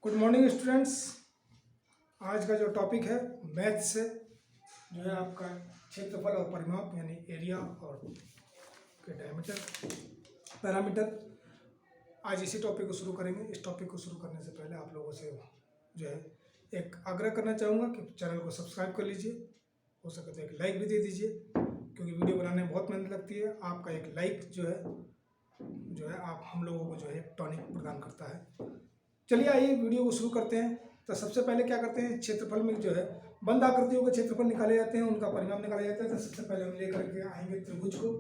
Good morning students. आज का जो टॉपिक है मैथ से जो है आपका क्षेत्रफल और परिमाप यानी एरिया और डायमीटर पैरामीटर। आज इसी टॉपिक को शुरू करेंगे। इस टॉपिक को शुरू करने से पहले आप लोगों से जो है एक आग्रह करना चाहूँगा कि चैनल को सब्सक्राइब कर लीजिए, हो सके तो एक लाइक भी दे दीजिए, क्योंकि वीडियो बनाने में बहुत मेहनत लगती है। आपका एक लाइक जो है आप हम लोगों को जो है एक टॉनिक प्रदान करता है। चलिए आइए वीडियो को शुरू करते हैं। तो सबसे पहले क्या करते हैं, क्षेत्रफल में जो है बंद आकृतियों के क्षेत्रफल निकाले जाते हैं, उनका परिमाप निकाला जाता है। तो सबसे पहले हम लेकर के आएंगे त्रिभुज को।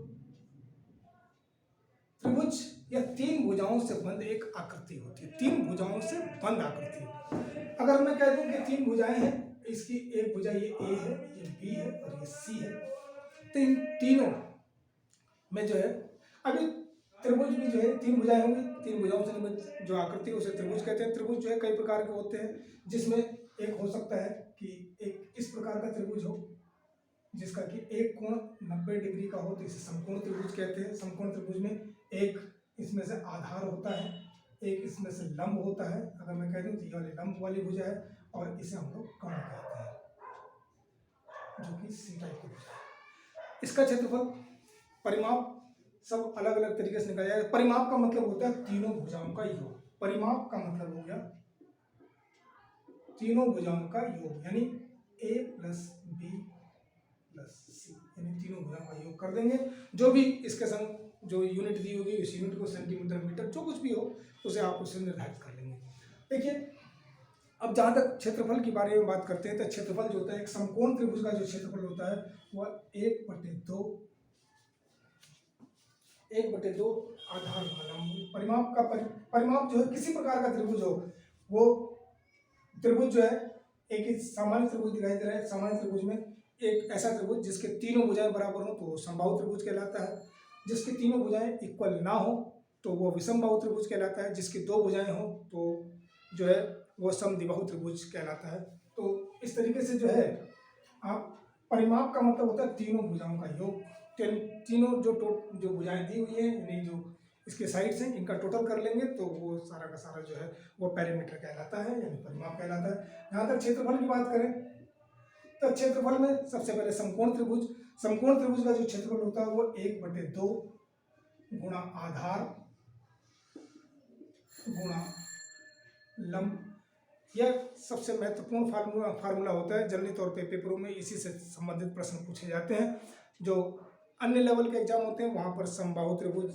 त्रिभुज या तीन भुजाओं से बंद एक आकृति होती है, तीन भुजाओं से बंद आकृति। अगर मैं कह दूं कि तीन भुजाएं हैं, इसकी एक भुजा ये ए है, ये बी है और ये सी है, तो इन तीनों में जो है अभी त्रिभुज भी जो है तीन भुजाएं होंगी, तीन भुजाओं से जो आकृति है उसे त्रिभुज कहते हैं। त्रिभुज जो है कई प्रकार के होते हैं, जिसमें एक हो सकता है कि एक इस प्रकार का त्रिभुज हो जिसका कि एक कोण 90 डिग्री का हो, तो इसे समकोण त्रिभुज कहते हैं। समकोण त्रिभुज में एक इसमें से आधार होता है, एक इसमें से लंब होता है। अगर मैं कह दूं तो ये वाली लंब वाली भुजा है और इसे हम लोग कर्ण कहते हैं, जो कि सी टाइप की भुजा है। इसका क्षेत्रफल परिमाप सब अलग अलग तरीके से निकाला जाएगा। परिमाप का मतलब होता है तीनों भुजाओं का योग। परिमाप का मतलब हो गया तीनों भुजाओं का योग, यानी a प्लस बी प्लस सी, यानी तीनों भुजाओं का योग कर देंगे। जो भी इसके संग जो यूनिट दी होगी उस यूनिट को सेंटीमीटर मीटर जो कुछ भी हो उसे आप उससे निर्धारित कर लेंगे। देखिए अब जहाँ तक क्षेत्रफल के बारे में बात करते हैं, तो क्षेत्रफल जो होता है एक समकोण त्रिभुज का जो क्षेत्रफल होता है वह 1/2 आधार लंब। परिमाप का परिमाप जो है किसी प्रकार का त्रिभुज हो, वो त्रिभुज जो है एक सामान्य त्रिभुज दिखाई दे रहा है। सामान्य त्रिभुज में एक ऐसा त्रिभुज जिसके तीनों भुजाएं बराबर हो तो समबाहु त्रिभुज कहलाता है। जिसकी तीनों भुजाएं इक्वल ना हो तो वो विषमबाहु त्रिभुज कहलाता है। जिसकी दो भुजाएं हो तो जो है वो समद्विबाहु त्रिभुज कहलाता है। तो इस तरीके से जो है आप परिमाप का मतलब होता है तीनों भुजाओं का योग। तीनों जो भुजाएं दी हुई है, यानी जो इसके साइड्स हैं, इनका टोटल कर लेंगे तो वो सारा का सारा जो है वो पैरामीटर कहलाता है, यानी परिमाप कहलाता है। जहाँ तक क्षेत्रफल की बात करें तो क्षेत्रफल में सबसे पहले समकोण त्रिभुज का जो क्षेत्रफल होता है वो 1/2 गुणा आधार गुणा लंब। यह सबसे महत्वपूर्ण फार्मूला होता है। जनरली तौर पे पेपरों में इसी से संबंधित प्रश्न पूछे जाते हैं। जो अन्य लेवल के एग्जाम होते हैं वहां पर समबाहु त्रिभुज,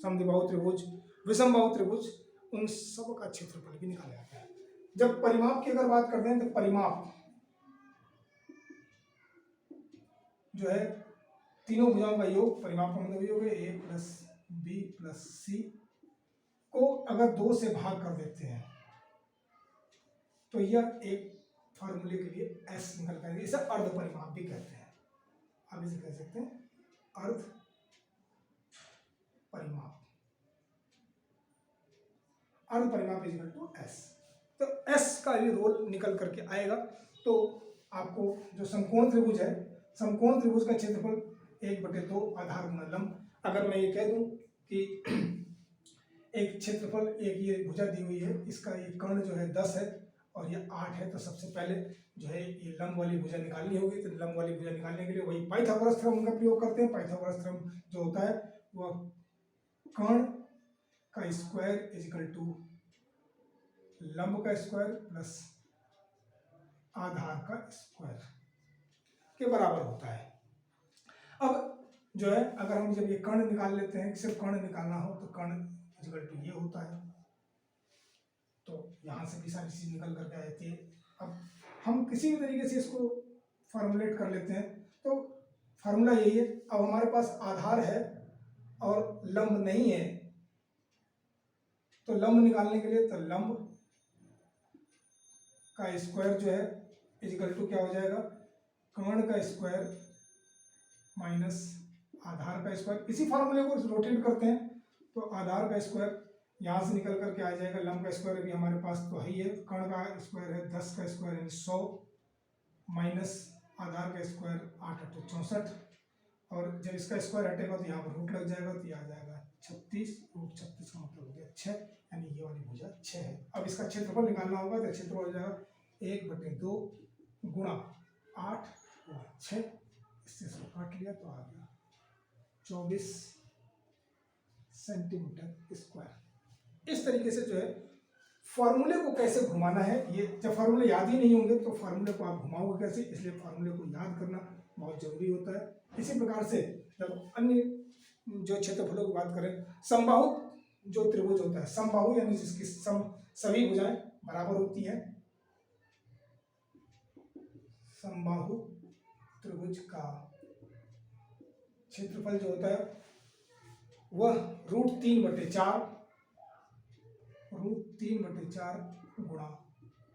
समद्विबाहु त्रिभुज, विषमबाहु त्रिभुज, उन सब का क्षेत्रफल भी निकाला जाता है। जब परिमाप की अगर बात करते हैं तो परिमाप जो है तीनों भुजाओं का योग, परिमाप का मतलब योग है a प्लस बी प्लस सी को अगर 2 से भाग कर देते हैं तो यह एक फार्मूले के लिए s निकल कर, इसे अर्ध परिमाप भी कहते हैं। आप इसे कह सकते हैं अर्ध परिमाप। अर्ध परिमाप इज इक्वल टू s। तो s का भी रोल निकल करके आएगा। तो आपको जो समकोण त्रिभुज है, समकोण त्रिभुज का क्षेत्रफल 1/2 आधार गुणा लंब। अगर मैं ये कह दूं कि एक क्षेत्रफल, एक ये भुजा दी हुई है, इसका ये कर्ण जो है 10 है और ये 8 है, तो सबसे पहले जो है ये लंब वाली भुजा निकालनी होगी। तो लंब वाली भुजा निकालने के लिए वही पाइथागोरस थ्योरम का प्रयोग करते हैं। पाइथागोरस थ्योरम जो होता है वह कर्ण का स्क्वायर इज इक्वल टू लंब का स्क्वायर प्लस आधार का स्क्वायर के बराबर होता है। अब जो है अगर हम जब ये कर्ण निकाल लेते हैं, सिर्फ कर्ण निकालना हो तो कर्ण इज इक्वल टू ये होता है, तो यहाँ से भी सारी चीज निकल करके आ जाती है। अब हम किसी भी तरीके से इसको फॉर्मुलेट कर लेते हैं, तो फार्मूला यही है। अब हमारे पास आधार है और लंब नहीं है, तो लंब निकालने के लिए तो लंब का स्क्वायर जो है इज इक्वल टू क्या हो जाएगा, कर्ण का स्क्वायर माइनस आधार का स्क्वायर। इसी फार्मूले को रोटेट करते हैं तो आधार का स्क्वायर यहाँ से निकल करके आ जाएगा, लंब का स्क्वायर भी हमारे पास तो है ही है, कर्ण का स्क्वायर है 10 का स्क्वायर यानी 100 माइनस आधार का स्क्वायर 8 × 8 = 64, और जब इसका स्क्वायर हटेगा तो यहाँ पर रूट लग जाएगा तो ये आ जाएगा 36, रूट 36 का मतलब हो गया 6, यानी ये वाली भुजा 6 है। अब इसका क्षेत्रफल निकालना होगा, तो क्षेत्रफल हो जाएगा 1/2 गुणा 8 गुणा 6, इससे इसको काट लिया तो आ गया 24 सेंटीमीटर स्क्वायर। इस तरीके से जो है फार्मूले को कैसे घुमाना है, ये जब फार्मूले याद ही नहीं होंगे तो फार्मूले को आप घुमाओगे कैसे, इसलिए फार्मूले को याद करना बहुत जरूरी होता है। इसी प्रकार से जब अन्य जो क्षेत्रफलों की बात करें, समबाहु जो त्रिभुज होता है, समबाहु यानी जिसकी सभी भुजाएं बराबर होती हैं, समबाहु त्रिभुज का क्षेत्रफल जो होता है वह √3/4 गुणा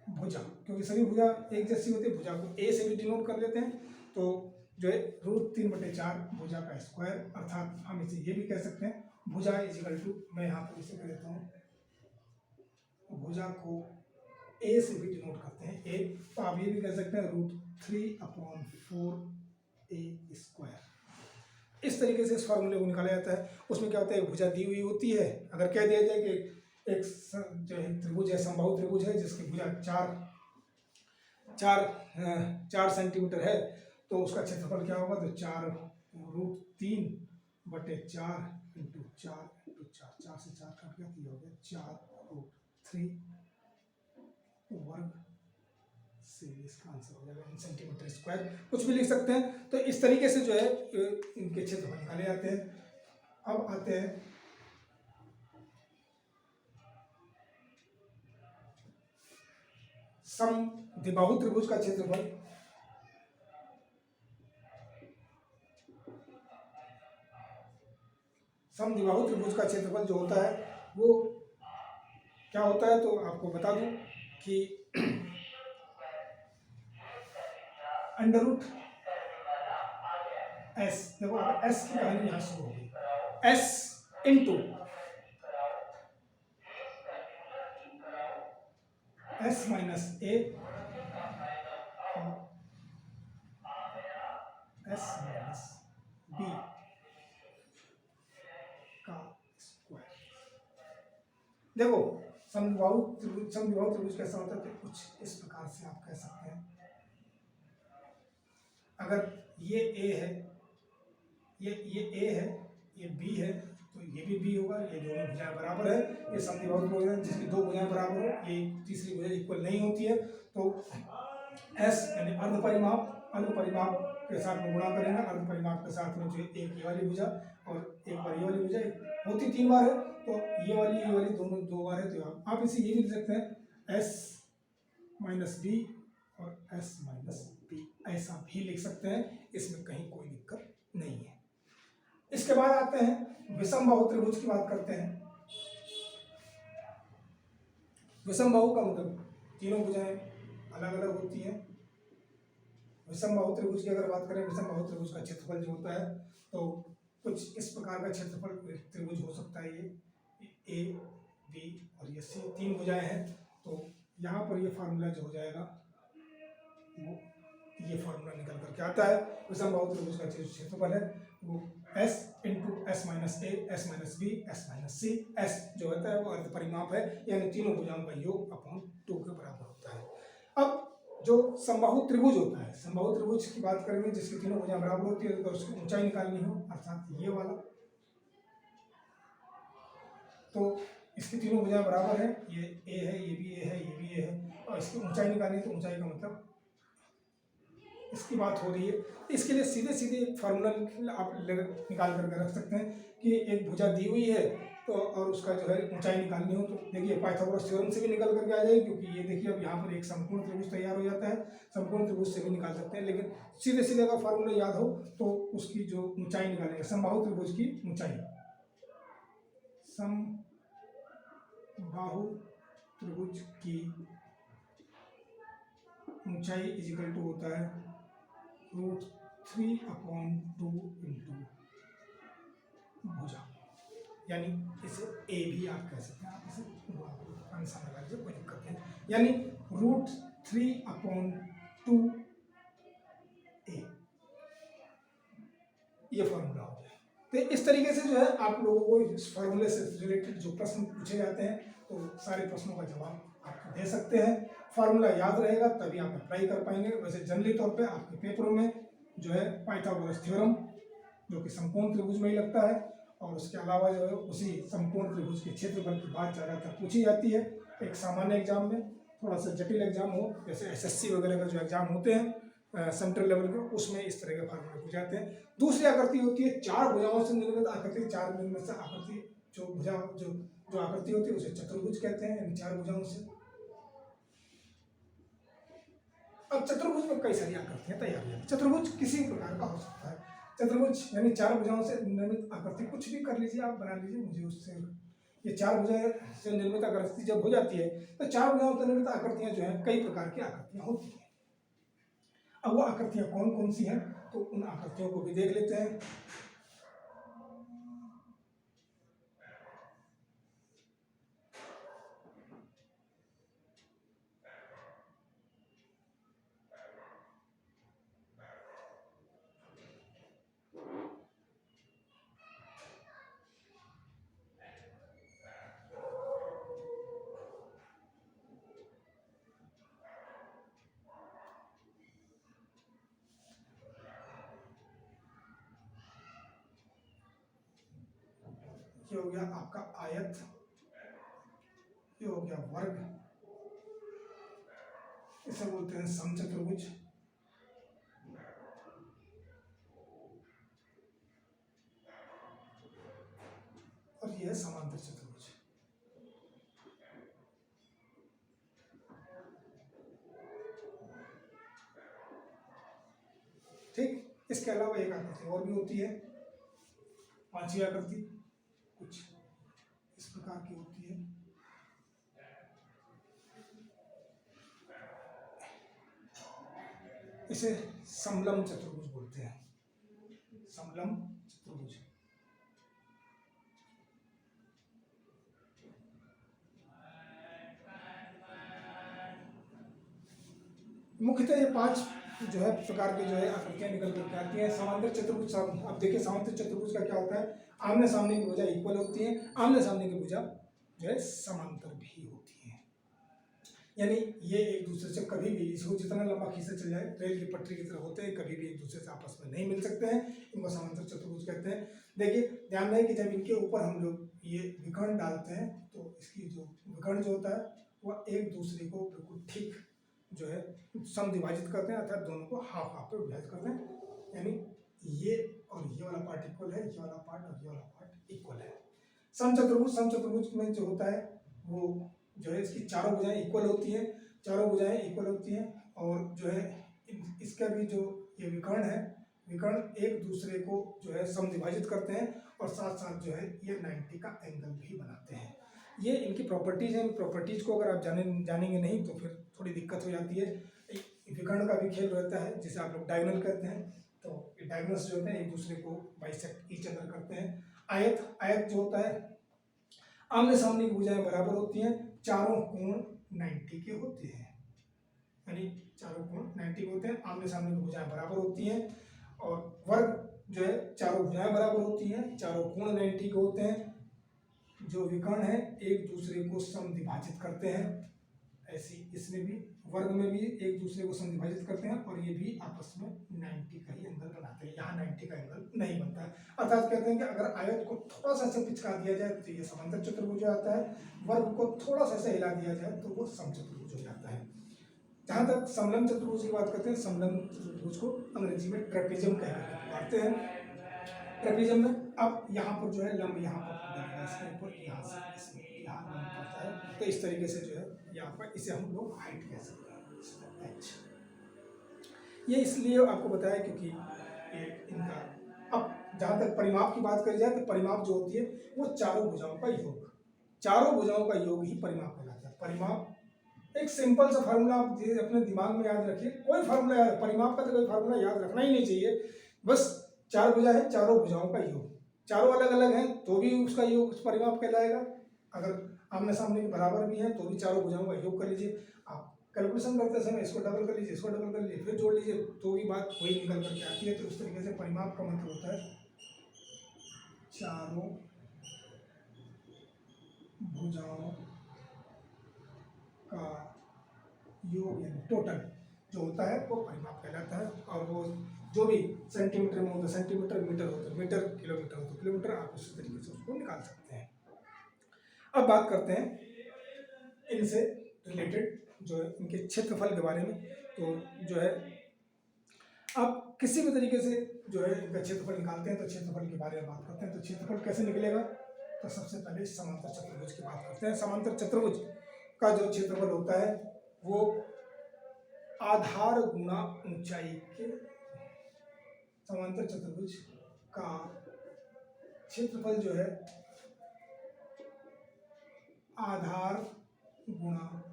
भुजा, क्योंकि सभी भुजा एक जैसी होती है, भुजा को ए से भी डिनोट कर लेते हैं, तो जो है √3/4 भुजा का स्क्वायर, अर्थात हम इसे ये भी कह सकते हैं भुजा इजिकल टू, मैं यहाँ पर इसे कह देता हूँ, भुजा को ए से भी डिनोट करते हैं ए, तो आप ये भी कह सकते हैं √3/4a²। इस तरीके से इस फॉर्मूले को निकाला जाता है। उसमें क्या होता है, भुजा दी हुई होती है, अगर कह दिया जाए कि एक जो है त्रिभुज है, समबाहु त्रिभुज है जिसकी भुजा 4 सेंटीमीटर है, तो उसका क्षेत्रफल क्या होगा, तो 4√3/4 इंटू 4 से 4 काट गया तो ये हो गया 4√3 वर्ग से इसका आंसर हो जाएगा सेंटीमीटर स्क्वायर, कुछ भी लिख सकते हैं। तो इस तरीके से जो है इनके क्षेत्रफल निकाले जाते हैं। अब आते हैं समद्विबाहु त्रिभुज का क्षेत्रफल। समद्विबाहु त्रिभुज का क्षेत्रफल जो होता है वो क्या होता है, तो आपको बता दूं कि √S, देखो S की कहानी यहाँ शुरू होगी, S into S minus A और S माइनस B का स्क्वायर। देखो समद्विबाहु त्रिभुज कैसा होता है, तो कुछ इस प्रकार से आप कह सकते हैं, अगर ये A है, ये A है, ये B है, तो ये भी B होगा, ये दोनों भुजाएं बराबर है, ये समद्विबाहु त्रिभुज है जिसकी दो भुजाएं बराबर हो, ये तीसरी भुजा इक्वल नहीं होती है, तो S यानी अर्ध परिमाप के साथ में गुणा करेंगे, अर्ध परिमाप के साथ में जो एक ये वाली भुजा और एक बार ये वाली भुजा होती 3 बार है, तो ये वाली दोनों 2 बार है, तो आप इसे ये भी लिख सकते हैं S माइनस B और S माइनस B, ऐसा भी लिख सकते हैं, इसमें कहीं कोई दिक्कत नहीं है। इसके बाद आते हैं विषमबाहु त्रिभुज की बात करते हैं। विषमबाहु का मतलब तीनों भुजाएं अलग अलग होती हैं। विषमबाहु त्रिभुज की अगर बात करें, विषमबाहु त्रिभुज का क्षेत्रफल जो होता है, तो कुछ इस प्रकार का क्षेत्रफल त्रिभुज हो सकता है, ये A, B और ये C, 3 भुजाएं हैं, तो यहाँ पर ये फार्मूला जो हो जाएगा वो ये फार्मूला निकल करके आता है। विषमबाहु त्रिभुज का क्षेत्रफल है वो S into S minus A, S minus B, S minus C, S जो होता है वो अर्ध परिमाप है, यानी तीनों भुजाओं का योग अपॉन 2 के बराबर होता है। अब जो समबाहु त्रिभुज होता है, समबाहु त्रिभुज की बात करेंगे जिसकी तीनों भुजाएं बराबर होती है, तो उसकी ऊंचाई निकालनी हो, अर्थात ये वाला, तो इसकी तीनों भुजाएं बराबर है, ये A है, ये भी A है, ये भी A है, और इसकी ऊंचाई निकालनी है, तो ऊंचाई का मतलब इसकी बात हो रही है। इसके लिए सीधे सीधे फार्मूला आप निकाल करके रख सकते हैं कि एक भुजा दी हुई है तो और उसका जो है ऊंचाई निकालनी हो, तो देखिए पाइथागोरस थ्योरम से भी निकल करके आ जाएगी, क्योंकि ये देखिए अब यहाँ पर एक समकोण त्रिभुज तैयार हो जाता है, समकोण त्रिभुज से भी निकाल सकते हैं, लेकिन सीधे सीधे अगर फार्मूला याद हो तो उसकी जो ऊंचाई निकालेंगे, समबाहु त्रिभुज की ऊंचाई, समबाहु त्रिभुज की ऊंचाई इजिकल टू होता है √3/2 इंटू भुजा, यानी इसे A भी आप कह सकते हैं, आप इसे आंसर लगा लीजिए, कोई दिक्कत नहीं, यानी √3/2A ये फॉर्मूला हो गया। तो इस तरीके से जो है आप लोगों को इस फार्मूले से रिलेटेड जो प्रश्न पूछे जाते हैं तो सारे प्रश्नों का जवाब आप दे सकते हैं। फार्मूला याद रहेगा तभी आप अप्लाई कर पाएंगे। वैसे जनरली तौर पे आपके पेपरों में जो है पाइथागोरस थ्योरम जो कि समकोण त्रिभुज में ही लगता है, और उसके अलावा जो है उसी समकोण त्रिभुज के क्षेत्रफल की बात ज़्यादातर पूछी जाती है। एक सामान्य एग्जाम में, थोड़ा सा जटिल एग्जाम हो जैसे एसएससी वगैरह का जो एग्जाम होते हैं सेंट्रल लेवल के, उसमें इस तरह के फार्मूले पूछे जाते हैं। दूसरी आकृति होती है चार भुजाओं से निर्मित आकृति। चार में से आकृति जो भुजा जो आकृति होती है उसे चतुर्भुज कहते हैं, यानी चार भुजाओं से। अब चतुर्भुज में कई सारी आकृतियां तैयार हो जाती हैं। चतुर्भुज किसी प्रकार का हो सकता है। चतुर्भुज यानी चार भुजाओं से निर्मित आकृति, कुछ भी कर लीजिए आप, बना लीजिए, मुझे उससे ये चार भुजाएं से निर्मित आकृति जब हो जाती है तो चार भुजाओं से निर्मित आकृतियां जो है कई प्रकार की आकृतियां होती हैं। अब वो आकृतियां कौन कौन सी हैं तो उन आकृतियों को भी देख लेते हैं। ये हो गया आपका आयत, ये हो गया वर्ग, इसे बोलते हैं समचतुर्भुज, और ये है समांतर चतुर्भुज। ठीक, इसके अलावा एक आकृति और भी होती है, पांचवी आकृति कुछ इस प्रकार की होती है। इसे समलंब चतुर्भुज बोलते हैं, समलंब चतुर्भुज। मुख्यतः ये पांच जो है प्रकार के जो है आकृतियां निकल करके आती हैं। समांतर चतुर्भुज, अब देखिए समांतर चतुर्भुज का क्या होता है, आमने सामने की भुजा इक्वल होती है, आमने सामने की भुजा जो है समांतर भी होती है, यानी ये एक दूसरे से कभी भी, इसको जितना लंबा खींचा चल जाए रेल की पटरी की तरह होते हैं, कभी भी एक दूसरे से आपस में नहीं मिल सकते हैं, इनको समांतर चतुर्भुज कहते हैं। देखिए ध्यान रहे कि जब इनके ऊपर हम लोग ये विकर्ण डालते हैं तो इसकी जो विकर्ण जो होता है वह एक दूसरे को बिल्कुल ठीक जो है समद्विभाजित करते हैं, अर्थात दोनों को हाफ हाफ पे विभाजित करते हैं, यानी ये और ये वाला पार्ट इक्वल है, ये वाला पार्ट और ये वाला पार्ट इक्वल है। समचतुर्भुज में जो होता है वो जो है इसकी चारों भुजाएं इक्वल होती हैं, चारों भुजाएं इक्वल होती हैं, और जो है इसका भी जो ये विकर्ण है, विकर्ण एक दूसरे को जो है समद्विभाजित करते हैं, और साथ साथ जो है ये 90 का एंगल भी बनाते हैं। ये इनकी प्रॉपर्टीज हैं। प्रॉपर्टीज को अगर आप जानेंगे नहीं तो फिर थोड़ी दिक्कत हो जाती है। विकर्ण का भी खेल रहता है जिसे आप लोग डायगोनल कहते हैं, तो डायगोनल्स जो होते हैं एक दूसरे को बाइसेक्ट ईच अदर करते हैं। आयत जो होता है आमने सामने की भुजाएं बराबर होती हैं, चारों कोण 90 के होते हैं, यानी चारों कोण 90 के होते हैं, आमने सामने की भुजाएं बराबर होती हैं। और वर्ग जो है चारों भुजाएं बराबर होती हैं, चारों कोण 90 के होते हैं। जो विकर्ण है एक दूसरे को समद्विभाजित करते हैं, ऐसी इसमें भी वर्ग में भी एक दूसरे को समद्विभाजित करते हैं, और ये भी आपस में 90 का ही एंगल बनाते हैं। यहाँ 90 का एंगल नहीं बनता है, अर्थात कहते हैं कि अगर आयत को थोड़ा सा ऐसे पिचका दिया जाए तो ये समांतर चतुर्भुज हो जाता है, वर्ग को थोड़ा सा ऐसे हिला दिया जाए तो वो समचतुर्भुज हो जाता है। जहाँ तक समलंब चतुर्भुज की बात करते हैं, समलंब चतुर्भुज को अंग्रेजी में ट्रेपेजियम कहकर पुकारते हैं। ट्रेपेजियम में अब यहाँ पर जो है लंब यहाँ पर बनेगा, इसके ऊपर यहाँ से इसमें यहाँ लंब पड़ता है, तो इस तरीके से जो है यहाँ पर इसे हम लोग हाइट कह सकते हैं, h। ये इसलिए आपको बताया क्योंकि ये इनका, अब जहाँ तक परिमाप की बात करी जाए तो परिमाप जो होती है वो चारों भुजाओं का योग, चारों भुजाओं का योग ही परिमाप कहलाता है। परिमाप एक सिंपल सा फार्मूला आप अपने दिमाग में याद रखिए, कोई फार्मूला याद, परिमाप का तो कोई फार्मूला याद रखना ही नहीं चाहिए, बस चार भुजा है चारों भुजाओं का योग, चारों अलग अलग हैं तो भी उसका योग उस परिमाप कहलाएगा, अगर आमने सामने के बराबर भी हैं तो भी चारों भुजाओं का योग कर लीजिए। आप कैलकुलेशन करते समय इसको डबल कर लीजिए, इसको डबल कर लीजिए, फिर जोड़ लीजिए, तो भी बात वही निकल करके आती है। तो उस तरीके से परिमाप का मतलब होता है चारों भुजाओं का योग यानी टोटल जो होता है वो परिमाप कहलाता है। और वो जो भी सेंटीमीटर में होता है सेंटीमीटर, मीटर होता है मीटर, किलोमीटर होता है किलोमीटर, आप उसी तरीके से उसको निकाल सकते हैं। अब बात करते हैं इनसे रिलेटेड जो है इनके क्षेत्रफल के बारे में। तो जो है आप किसी भी तरीके से जो है इनका क्षेत्रफल निकालते हैं तो क्षेत्रफल के बारे में बात करते हैं। तो क्षेत्रफल कैसे निकलेगा, तो सबसे पहले समांतर चतुर्भुज की बात करते हैं। समांतर चतुर्भुज का जो क्षेत्रफल होता है वो आधार गुणा ऊंचाई के, समांतर चतुर्भुज का क्षेत्रफल जो है आधार गुणा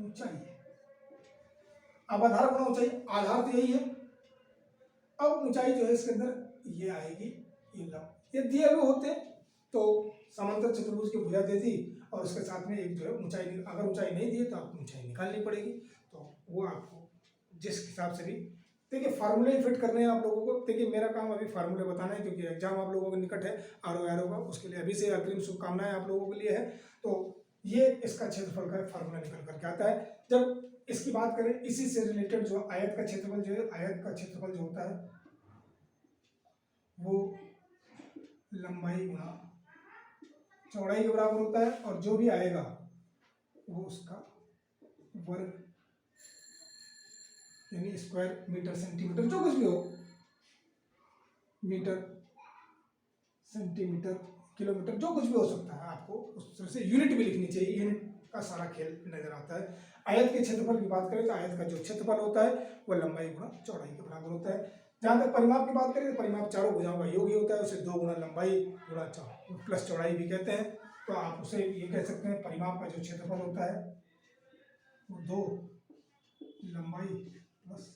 ऊंचाई। अब आधार गुणा ऊंचाई, आधार तो यही है, अब ऊंचाई जो है इसके अंदर ये आएगी, ये दिए हुए होते तो समांतर चतुर्भुज की भुजा देती और उसके साथ में एक जो है ऊंचाई, अगर ऊंचाई नहीं दी तो आपको ऊंचाई निकालनी पड़ेगी। तो वो आपको जिस हिसाब से भी देखिए फार्मूले फिट करने हैं आप लोगों को। देखिए मेरा काम अभी फार्मूले बताना है क्योंकि एग्जाम आप लोगों के निकट है आर ओ का, उसके लिए अभी से अग्रिम शुभकामनाएं आप लोगों के लिए है। तो ये इसका क्षेत्रफल का फार्मूला निकल करके आता है। जब इसकी बात करें इसी से रिलेटेड जो आयत का क्षेत्रफल जो है, आयत का क्षेत्रफल जो होता है वो लंबाई गुणा चौड़ाई के बराबर होता है और जो भी आएगा वो उसका वर्ग यानी स्क्वायर मीटर सेंटीमीटर जो कुछ भी हो, मीटर सेंटीमीटर किलोमीटर जो कुछ भी हो सकता है, आपको उस तरह से यूनिट भी लिखनी चाहिए। यूनिट का सारा खेल नजर आता है। आयत के क्षेत्रफल की बात करें तो आयत का जो क्षेत्रफल होता है वो लंबाई गुणा चौड़ाई के बराबर होता है। जहां तक परिमाप की बात करें तो परिमाप चारों भुजाओं का योग ही होता है, उसे 2 गुणा लंबाई गुणा प्लस चौड़ाई भी कहते हैं। तो आप उसे ये कह सकते हैं परिमाप का जो क्षेत्रफल होता है वो 2 लंबाई प्लस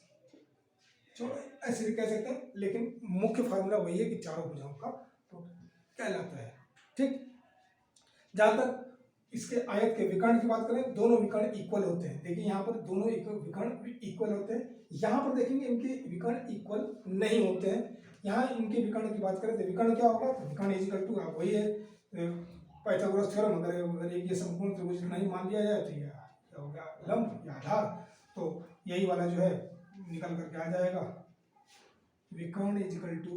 चौड़ाई, ऐसे भी कह सकते हैं, लेकिन मुख्य फार्मूला वही है कि चारों भुजाओं का कहलाता है। ठीक, जहां तक इसके आयत के विकर्ण की बात करें, दोनों विकर्ण इक्वल होते हैं। देखिए यहाँ पर दोनों विकर्ण इक्वल होते हैं। यहाँ पर देखेंगे इनके विकर्ण इक्वल नहीं होते हैं। यहाँ इनके विकर्ण की बात करें तो विकर्ण क्या होगा, तो विकर्ण इज इक्वल टू, आप वही है पाइथागोरस थ्योरम, अगर एक ये संपूर्ण त्रिभुज नहीं मान लिया जाए तो यह क्या हो गया, लंब या आधार। तो यही वाला जो है निकल करके आ जाएगा, विकर्ण इज इक्वल टू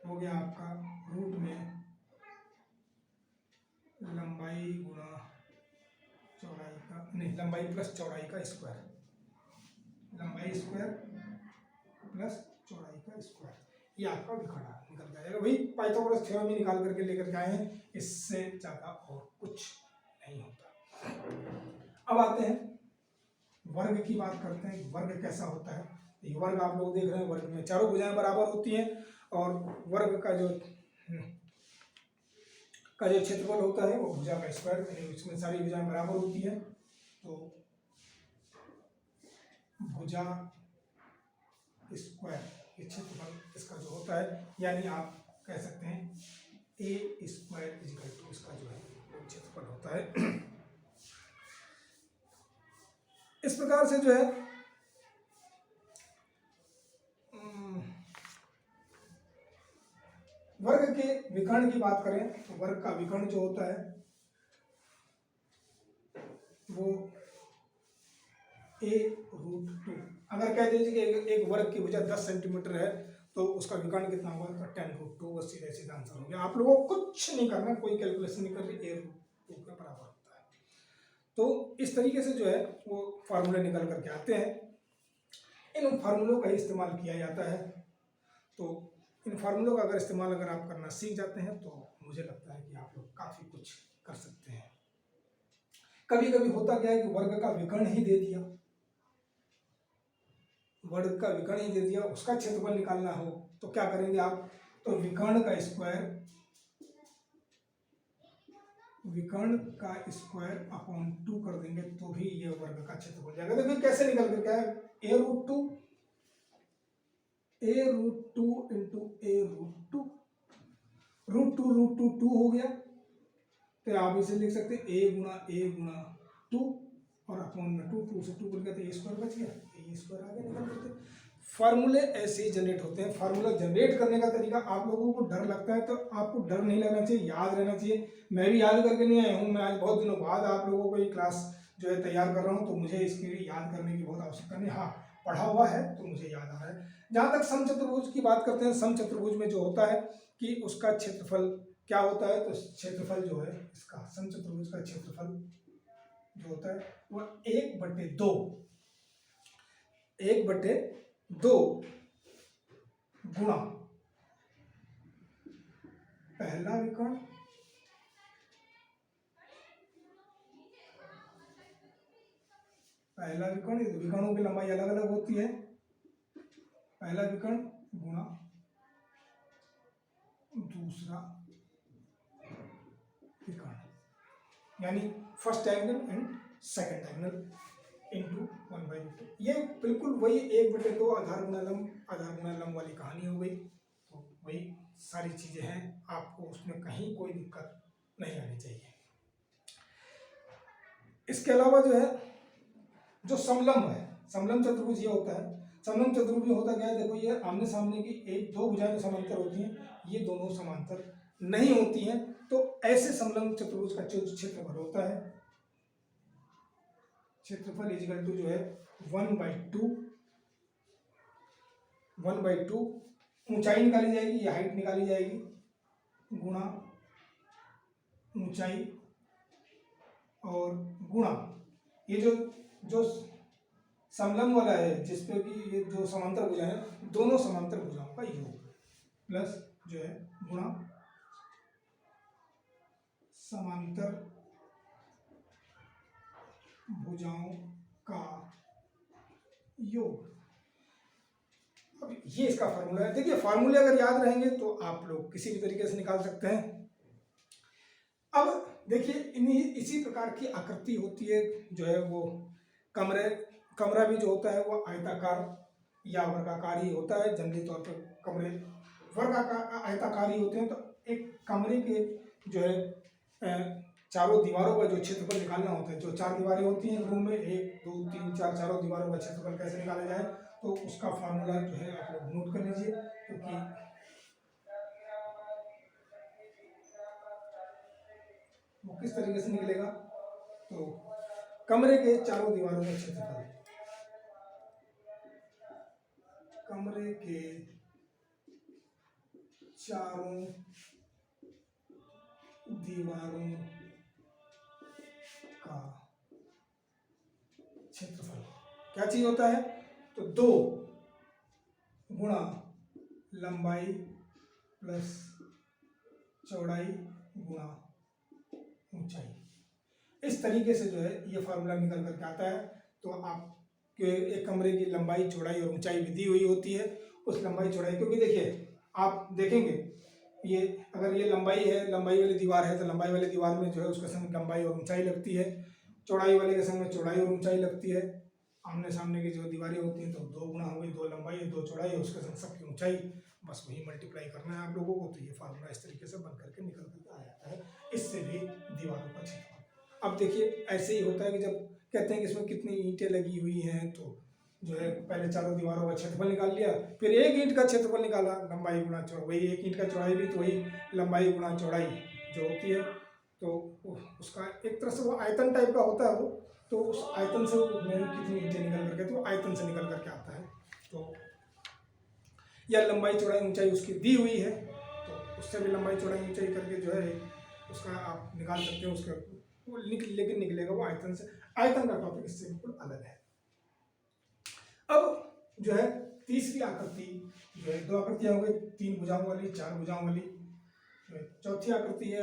हो गया आपका रूट में लंबाई गुणा चौड़ाई का, नहीं लंबाई प्लस चौड़ाई का स्क्वायर, लंबाई स्क्वायर प्लस चौड़ाई का स्क्वायर, ये आपका विकर्ण निकल जाएगा। वही पाइथागोरस थ्योरम ही निकाल करके लेकर के आए हैं, इससे ज़्यादा और कुछ नहीं होता। अब आते हैं वर्ग की बात करते हैं, वर्ग कैसा होता है। ये वर्ग आप लोग देख रहे हैं, वर्ग में चारों भुजाएं बराबर होती हैं और वर्ग का जो क्षेत्रफल होता है वो भुजा का स्क्वायर, यानी उसमें सारी भुजाएं बराबर होती है। तो भुजा स्क्वायर ये क्षेत्रफल इसका जो होता है, यानी आप कह सकते हैं ए स्क्वायर इज इक्वल टू इसका जो है वो क्षेत्रफल होता है। इस प्रकार से जो है वर्ग के विकर्ण की बात करें तो वर्ग का विकर्ण जो होता है वो a√2। अगर कह दीजिए कि एक वर्ग की भुजा 10 सेंटीमीटर है तो उसका विकर्ण कितना होगा, तो 10√2, बस सीधा सीधा आंसर हो गया। आप लोगों को कुछ नहीं करना, कोई कैलकुलेशन नहीं करनी, a√2 के बराबर होता है। तो इस तरीके से जो है वो फार्मूले निकल करके आते हैं। इन फार्मूलों का ही इस्तेमाल किया जाता है। तो इन फार्मूलों का अगर इस्तेमाल अगर आप करना सीख जाते हैं तो मुझे लगता है कि आप लोग काफ़ी कुछ कर सकते हैं। कभी कभी होता क्या है कि वर्ग का विकर्ण ही दे दिया, वर्ग का विकर्ण ही दे दिया, उसका क्षेत्रफल निकालना हो तो क्या करेंगे आप, तो विकर्ण का स्क्वायर अपॉन 2 कर देंगे तो भी ये वर्ग का क्षेत्रफल जाएगा। देखिए कैसे निकल कर क्या है, a√2 इंटू a√2 2 हो गया। तो आप इसे लिख सकते हैं a गुणा 2 और अपॉन में 2 से 2 बन गया तो a² बच गया, a² आ गया निकल करके। फार्मूले ऐसे ही जनरेट होते हैं। फार्मूला जनरेट करने का तरीका, आप लोगों को डर लगता है तो आपको डर नहीं लगना चाहिए, याद रहना चाहिए। मैं भी याद करके नहीं आया हूँ, मैं आज बहुत दिनों बाद आप लोगों को ये क्लास जो है तैयार कर रहा हूँ, तो मुझे इसके लिए याद करने की बहुत आवश्यकता नहीं। हाँ, पढ़ा हुआ है तो मुझे याद आ रहा है। जहाँ तक समचतुर्भुज की बात करते हैं, समचतुर्भुज में जो होता है कि उसका क्षेत्रफल क्या होता है, तो क्षेत्रफल जो है इसका समचतुर्भुज का क्षेत्रफल जो होता है वह 1/2 गुणा पहला विकर्ण विकर्णों की लंबाई अलग अलग होती है, पहला विकर्ण गुणा दूसरा विकर्ण, यानी first diagonal and second diagonal into 1/2। ये बिल्कुल वही 1/2 आधार गुणा लंब वाली कहानी हो गई। तो वही सारी चीजें हैं, आपको उसमें कहीं कोई दिक्कत नहीं आनी चाहिए। इसके अलावा जो है जो समलंब है, समलंब चतुर्भुज ये होता है। समलंब चतुर्भुज में होता क्या है, देखो ये आमने सामने की एक दो भुजाएं समांतर होती हैं, ये दोनों समांतर नहीं होती हैं। तो ऐसे समलंब चतुर्भुज का जो क्षेत्रफल होता है, क्षेत्रफल इक्वल टू जो है 1/2 ऊंचाई निकाली जाएगी, ये हाइट निकाली जाएगी, गुणा ऊंचाई और गुणा ये जो समलंब वाला है जिसपे कि ये जो समांतर भुजाएं हैं, दोनों समांतर भुजाओं का योग प्लस जो है गुणा समांतर भुजाओं का योग। अब ये इसका फार्मूला है। देखिए फार्मूले अगर याद रहेंगे तो आप लोग किसी भी तरीके से निकाल सकते हैं। अब देखिए इसी प्रकार की आकृति होती है, जो है वो कमरा भी जो होता है वो आयताकार या वर्गाकार ही होता है। जनरली तौर पर कमरे वर्गाकार आयताकार ही होते हैं। तो एक कमरे के जो है चारों दीवारों का जो क्षेत्रफल निकालना होता है, जो 4 दीवारें होती हैं रूम में, 1 2 3 4 चारों दीवारों का क्षेत्रफल कैसे निकाला जाए, तो उसका फार्मूला जो है आप लोग नोट कर लीजिए। क्योंकि वो किस तरीके से निकलेगा, तो कमरे के चारों दीवारों का क्षेत्रफल, कमरे के चारों दीवारों का क्षेत्रफल क्या चीज होता है, तो 2 गुणा लंबाई प्लस चौड़ाई गुणा ऊंचाई। इस तरीके से जो है ये फार्मूला निकल करके आता है। तो आपके एक कमरे की लंबाई चौड़ाई और ऊंचाई भी दी हुई होती है। उस लंबाई चौड़ाई, क्योंकि देखिए आप देखेंगे ये अगर ये लंबाई है, लंबाई वाली दीवार है, तो लंबाई वाली दीवार में जो है उसके संग लंबाई और ऊंचाई लगती है, चौड़ाई वाले के संग में चौड़ाई और ऊंचाई लगती है। आमने सामने की जो दीवारें होती हैं तो 2 गुणा हो गई, 2 लंबाई 2 चौड़ाई है, उसके संग सबकी ऊंचाई, बस वही मल्टीप्लाई करना है आप लोगों को। तो ये फार्मूला इस तरीके से बन करके निकल करके आ जाता है। इससे भी दीवारों का क्षेत्रफल। अब देखिए ऐसे ही होता है कि जब कहते हैं कि इसमें कितनी ईंटें लगी हुई हैं, तो जो है पहले चारों दीवारों का क्षेत्रफल निकाल लिया, फिर एक ईंट का क्षेत्रफल निकाला, लंबाई गुणा चौड़ाई, वही एक ईंट का चौड़ाई भी तो वही लंबाई गुणा चौड़ाई जो होती है। तो उसका एक तरह से वो आयतन टाइप का होता है वो, तो उस आयतन से कितनी ईंटें निकल करके, तो आयतन से निकल करके आता है। तो या लंबाई चौड़ाई ऊंचाई उसकी दी हुई है, तो उससे भी लंबाई चौड़ाई ऊंचाई करके जो है उसका आप निकाल सकते हैं। उसका वो लेकिन निकलेगा वो आयतन से। आयतन का टॉपिक इससे बिल्कुल अलग है। अब जो है तीसरी आकृति जो है, 2 आकृतियां हो गई, 3 भुजाओं वाली, 4 भुजाओं वाली। चौथी आकृति है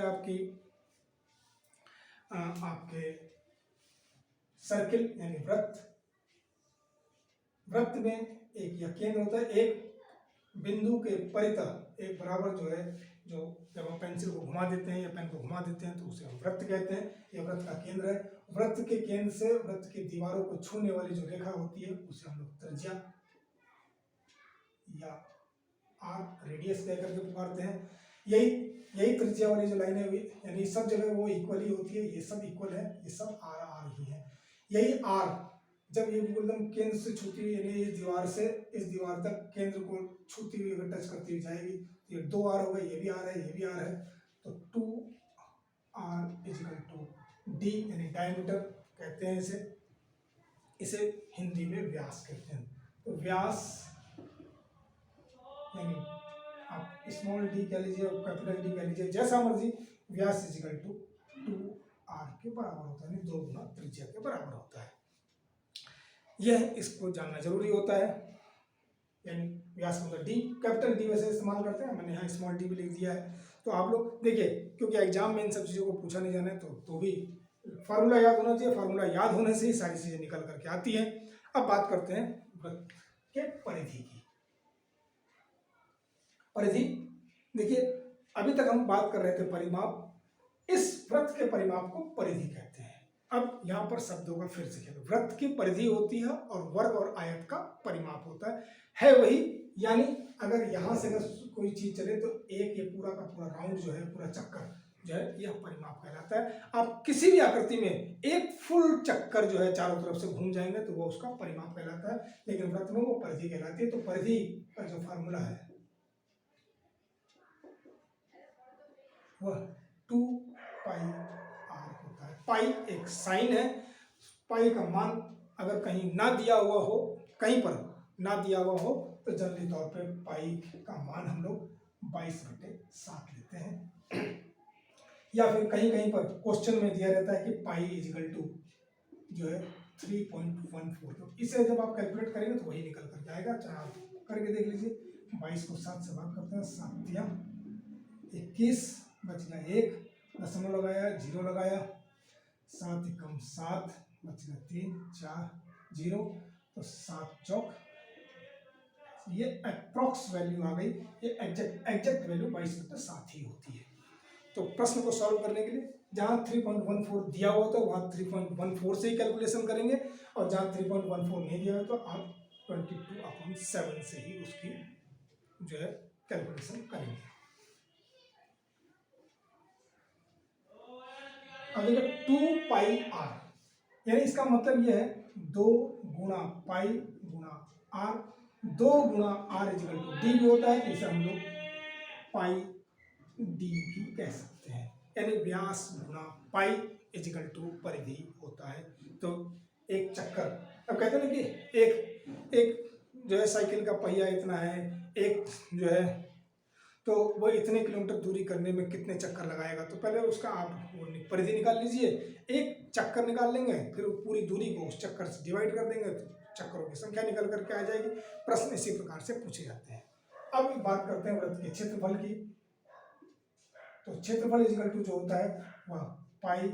आपके सर्किल यानी वृत्त। वृत्त में एक यह केंद्र होता है, एक बिंदु के परितः एक बराबर जो है, जो जब हम पेंसिल को घुमा देते हैं या पेन को घुमा देते हैं तो उसे हम वृत्त कहते हैं। यह वृत्त का केंद्र है। वृत्त के केंद्र से वृत्त की दीवारों को छूने वाली जो रेखा होती है उसे हम लोग त्रिज्या या आर रेडियस कह करके पुकारते हैं। यही त्रिज्या वाली जो लाइनें हुई, यानी सब जगह वो इक्वल ही होती है, ये सब इक्वल है, ये सब आर आर ही है। यही आर जब ये बिल्कुल एकदम केंद्र से छूती हुई, यानी इस दीवार से इस दीवार तक केंद्र को छूती हुई अगर टच करती हुई जाएगी तो ये 2 आर होगा, ये भी आर है, ये भी आर है, तो 2r इजिकल टू डी, यानी डायमीटर कहते हैं इसे। इसे हिंदी में व्यास कहते हैं। तो व्यास यानी आप स्मॉल डी कह लीजिए और कैपिटल डी कह लीजिए, जैसा मर्जी, व्यास इजिकल टू 2r के बराबर होता है, यानी 2 गुना त्रिज्या के बराबर होता है। यह इसको जानना जरूरी होता है, यानी व्यास मतलब डी, कैपिटल डी वैसे इस्तेमाल करते हैं, मैंने यहाँ स्मॉल डी भी लिख दिया है। तो आप लोग देखिए, क्योंकि एग्जाम में इन सब चीज़ों को पूछा नहीं जाना है, तो भी फार्मूला याद होना चाहिए, फार्मूला याद होने से ही सारी चीज़ें निकल करके आती हैं। अब बात करते हैं वृत्त के परिधि की। परिधि देखिए, अभी तक हम बात कर रहे थे परिमाप, इस वृत्त के परिमाप को परिधि कहते हैं। अब यहाँ पर शब्दों का फिर से खेल, वृत्त की परिधि होती है और वर्ग और आयत का परिमाप होता है वही, यानी अगर यहाँ से अगर कोई चीज चले तो एक ये पूरा का पूरा राउंड जो है, पूरा चक्कर जो है, यह परिमाप कहलाता है। आप किसी भी आकृति में एक फुल चक्कर जो है चारों तरफ से घूम जाएंगे तो वो उसका परिमाप कहलाता है, लेकिन वृत्त में वो परिधि कहलाती है। तो परिधि का जो फार्मूला है वह 2 पाई आर होता है। पाई एक साइन है, पाई का मान अगर कहीं ना दिया हुआ हो, कहीं पर ना दिया हुआ हो, तो जनरली तौर पे पाई का मान हम लोग 22/7 लेते हैं। या फिर कहीं कहीं पर क्वेश्चन में दिया रहता है कि पाई इजिकल टू जो है 3.14, तो इसे जब आप कैलकुलेट करेंगे तो वही निकल कर जाएगा। चाहे आप करके देख लीजिए, 22 को 7 से भाग करते हैं, 7 या 21, बच गया 1, दशमलव लगाया, 0 लगाया, 7 एकम 7, बच गया 3, 4, 0, तो 7 चौक, ये अप्रॉक्स वैल्यू आ गई। ये एग्जैक्ट वैल्यू 22/7 ही होती है। तो प्रश्न को सॉल्व करने के लिए जहाँ 3.14 दिया हुआ था वहाँ 3.14 से ही कैलकुलेशन करेंगे, और जहाँ 3.14 नहीं दिया हुआ तो आप 22/7 से ही उसकी जो है कैलकुलेशन करेंगे। अब देखिए 2 पाई आर, यानी इसका मतलब यह है 2 गुणा पाई गुणा आर, 2 गुणा आर इजिकल टू डी भी होता है, तो इसे हम लोग पाई डी भी कह सकते हैं, यानी व्यास गुणा पाई इजिकल टू परिधि होता है। तो एक चक्कर, अब कहते हैं ना कि एक जो है साइकिल का पहिया इतना है, एक जो है तो वो इतने किलोमीटर दूरी करने में कितने चक्कर लगाएगा, तो पहले उसका आप वो परिधि निकाल लीजिए, एक चक्कर निकाल लेंगे, फिर पूरी दूरी को उस चक्कर से डिवाइड कर देंगे तो चक्करों की संख्या निकल करके आ जाएगी। प्रश्न इसी प्रकार से पूछे जाते हैं। अब बात करते हैं वृत्त के क्षेत्रफल की। तो क्षेत्रफल इजिकल टू जो होता है वह पाई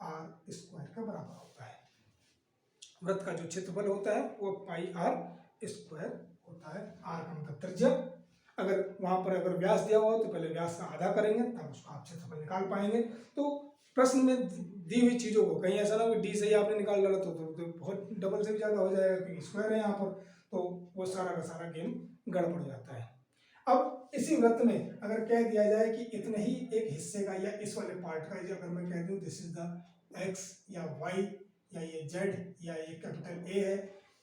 आर स्क्वायर का बराबर होता है। वृत्त का जो क्षेत्रफल होता है वो पाई आर स्क्वायर होता है। आर का मतलब त्रिज्या, अगर वहां पर अगर व्यास दिया हुआ तो पहले व्यास का आधा करेंगे तब उसका आप क्षेत्रफल निकाल पाएंगे। तो प्रश्न में दी हुई चीजों को कहीं ऐसा ना हो डी से ही आपने निकाल डाला तो बहुत डबल से भी ज्यादा हो जाएगा, क्योंकि स्क्वायर है यहाँ पर, तो वो सारा का सारा गेम गड़बड़ जाता है। अब इसी वृत्त में अगर कह दिया जाए कि इतने ही एक हिस्से का या इस वाले पार्ट का, अगर मैं कह दूं दिस इज द एक्स या वाई या ये जेड या ये कैपिटल ए है,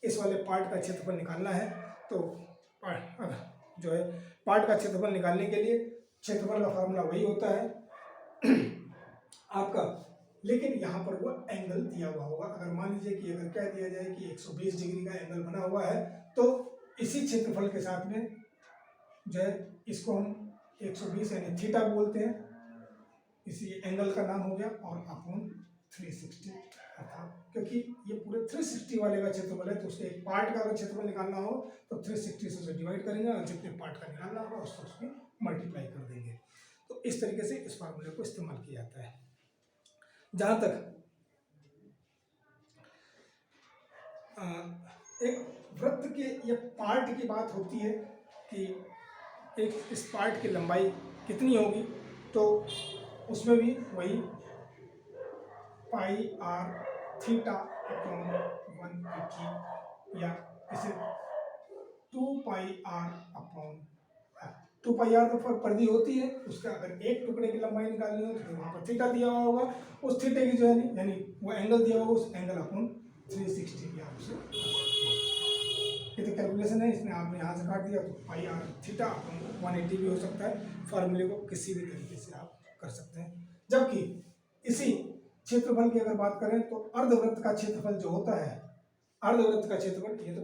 इस वाले पार्ट का क्षेत्रफल निकालना है, तो जो है पार्ट का क्षेत्रफल निकालने के लिए क्षेत्रफल का फार्मूला वही होता है आपका, लेकिन यहाँ पर वो एंगल दिया हुआ होगा। अगर मान लीजिए कि अगर कह दिया जाए कि 120 डिग्री का एंगल बना हुआ है, तो इसी क्षेत्रफल के साथ में जो है इसको हम 120 यानी थीटा बोलते हैं, इसी एंगल का नाम हो गया, और अपॉन 360 अर्थात क्योंकि ये पूरे 360 वाले का क्षेत्रफल है, तो उसके एक पार्ट का अगर क्षेत्रफल निकालना हो तो 360 से उसे डिवाइड करेंगे और जितने पार्ट का निकालना होगा उसको उसमें मल्टीप्लाई कर देंगे। तो इस तरीके से इस फार्मूले को इस्तेमाल किया जाता है। जहाँ तक एक वृत्त के ये पार्ट की बात होती है कि एक इस पार्ट की लंबाई कितनी होगी, तो उसमें भी वही पाई आर थीटा अपॉन 180 या इसे 2 पाई आर अपॉन 2 पाई आर तो परिधि होती है, उसका अगर एक टुकड़े की लंबाई निकालनी हो तो वहाँ पर थीटा दिया हुआ होगा, उस थीटे की जो है यानी वो एंगल दिया होगा, उस एंगल अपॉन 360 भी आप उसे, ये तो कैलकुलेशन है, इसने आपने यहाँ से काट दिया तो पाई आर थीटा 180 भी हो सकता है। फार्मूले को किसी भी तरीके से आप कर सकते हैं। जबकि इसी क्षेत्रफल की अगर बात करें तो अर्धवृत्त का क्षेत्रफल जो होता है, अर्धवृत्त का क्षेत्रफल, ये तो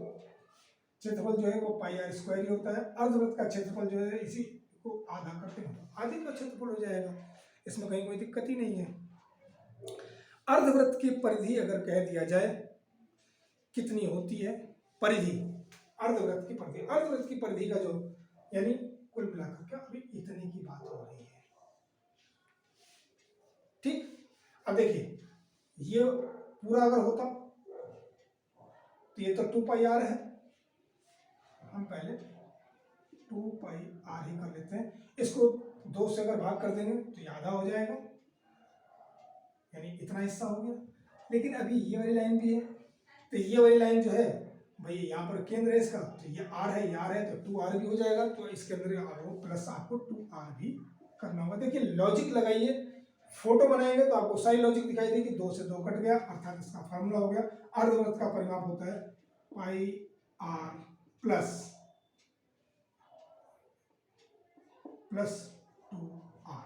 क्षेत्रफल जो है वो पाई आर स्क्वायर ही होता है। अर्धवृत्त का क्षेत्रफल जो है इसी को आधा करते हैं तो आधे का क्षेत्रफल हो जाएगा, इसमें कहीं कोई दिक्कत ही नहीं है। अर्धवृत्त की परिधि अगर कह दिया जाए कितनी होती है, परिधि, अर्धवृत्त की परिधि, अर्धवृत्त की परिधि का जो यानी कुल मिलाकर के अभी इतने की बात हो रही है। ठीक, अब देखिए ये पूरा अगर होता तो ये तो 2 पाई आर है, हम पहले 2 पाई आर ही कर लेते हैं। इसको 2 से अगर भाग कर देंगे तो ये आधा हो जाएगा, यानी इतना हिस्सा हो गया। लेकिन अभी ये वाली लाइन भी है, तो ये वाली लाइन जो है भाई यहाँ पर केंद्र है इसका, तो ये आर है, ये आर है, तो 2r भी हो जाएगा। तो इसके अंदर प्लस आपको 2r भी करना होगा। देखिए लॉजिक लगाइए, फोटो बनाएंगे तो आपको सारी लॉजिक दिखाई देगी। 2 से 2 कट गया, अर्थात इसका फार्मूला हो गया। अर्धवृत्त का परिमाप होता है पाई आर प्लस 2r।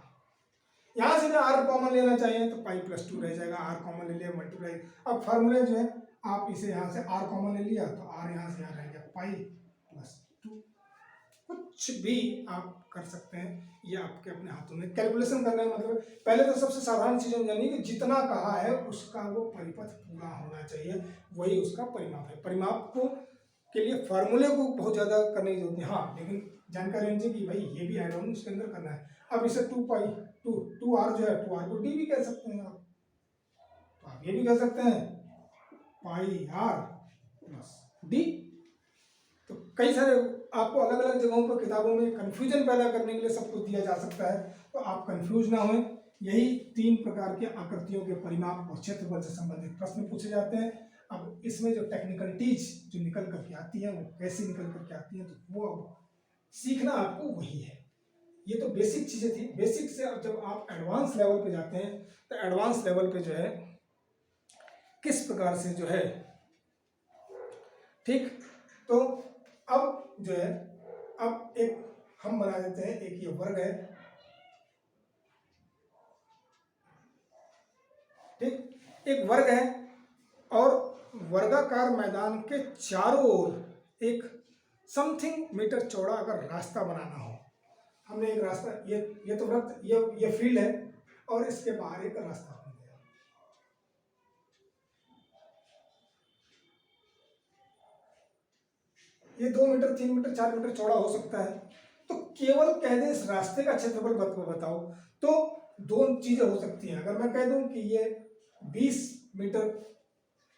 यहां से मैं r कॉमन लेना चाहिए तो पाई प्लस 2 रह जाएगा, r कॉमन ले लिया, मल्टीप्लाई। अब फार्मूले जो है आप इसे यहां से r कॉमन ले लिया तो r यहां से यहाँ रह गया पाई प्लस 2। कुछ भी आप कर सकते हैं, ये आपके अपने हाथों में। कैलकुलेशन करने का मतलब पहले तो सबसे साधारण चीज जानिए कि जितना कहा है उसका वो परिपथ पूरा होना चाहिए, वही उसका परिमाप है। परिमाप को के लिए फार्मूले को बहुत ज्यादा करने की जरूरत नहीं, हाँ लेकिन जानकारी होनी चाहिए कि भाई ये भी ऐड ऑन उसके अंदर करना है। अब इसे 2r जो है 2r को d भी कह सकते हैं आप, तो आप ये भी कह सकते हैं पाई आर प्लस डी। तो कई सारे आपको अलग अलग जगहों पर किताबों में कंफ्यूजन पैदा करने के लिए सब कुछ दिया जा सकता है, तो आप कंफ्यूज ना हों। यही 3 प्रकार के आकृतियों के परिमाप और क्षेत्रफल से संबंधित प्रश्न पूछे जाते हैं। अब इसमें जो टेक्निकलिटीज जो निकल करके आती है वो कैसे निकल करके आती है, तो वो अब सीखना आपको वही है। ये तो बेसिक चीजें थी। बेसिक से अब जब आप एडवांस लेवल पे जाते हैं तो एडवांस लेवल पे जो है किस प्रकार से जो है, ठीक, तो अब जो है अब एक हम बना देते हैं, एक ये वर्ग है, ठीक, एक वर्ग है और वर्गाकार मैदान के चारों ओर एक समथिंग मीटर चौड़ा अगर रास्ता बनाना हो, हमने एक रास्ता, ये तो वृत्त, ये फील्ड है और इसके बाहर एक रास्ता बन गया। ये 2 मीटर 3 मीटर 4 मीटर चौड़ा हो सकता है। तो केवल कह दें इस रास्ते का क्षेत्रफल बताओ, तो 2 चीजें हो सकती हैं। अगर मैं कह दूं कि ये 20 मीटर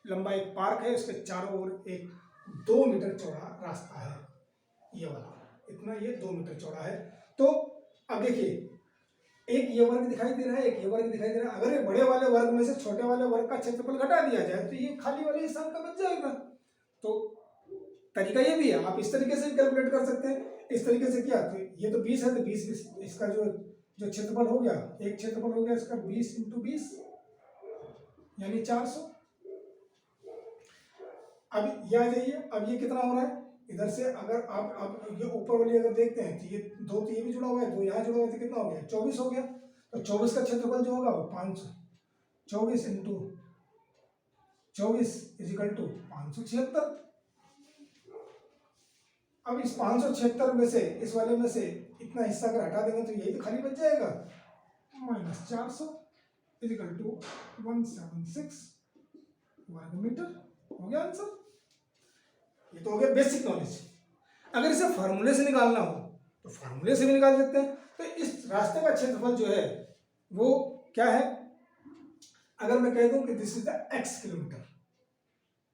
लंबा एक पार्क है, उसके चारों ओर एक 2 मीटर चौड़ा रास्ता है, ये वाला इतना, ये 2 मीटर चौड़ा है। तो अब देखिए एक ये वर्ग दिखाई दे रहा है, एक ये वर्ग दिखाई दे रहा है। अगर ये बड़े वाले वर्ग में से छोटे वाले वर्ग का क्षेत्रफल घटा दिया जाए तो ये खाली वाले हिस्सा का बच जाएगा। तो तरीका ये भी है, आप इस तरीके से कैलकुलेट कर सकते हैं। इस तरीके से किया तो ये तो 20 है, तो 20 इसका जो क्षेत्रफल हो गया, एक क्षेत्रफल हो गया इसका 20 × 20 यानी 400। अब ये आ जाइए, अब ये कितना हो रहा है इधर से, अगर आप ये ऊपर वाली अगर देखते हैं तो ये 2 तो ये भी जुड़ा हुआ है, 2 यहाँ जुड़ा हुआ है, तो कितना हो गया 24 हो गया। तो 24 का क्षेत्रफल जो होगा वो 524 × 24 = 576। अब इस 576 में से, इस वाले में से इतना हिस्सा अगर हटा देंगे तो यही तो खाली बच जाएगा, -400 = 176 वर्ग मीटर। हो गया आंसर। ये तो हो गया बेसिक नॉलेज। अगर इसे फार्मूले से निकालना हो तो फार्मूले से भी निकाल सकते हैं। तो इस रास्ते का क्षेत्रफल जो है वो क्या है, अगर मैं कह दूं कि this is the x kilometre,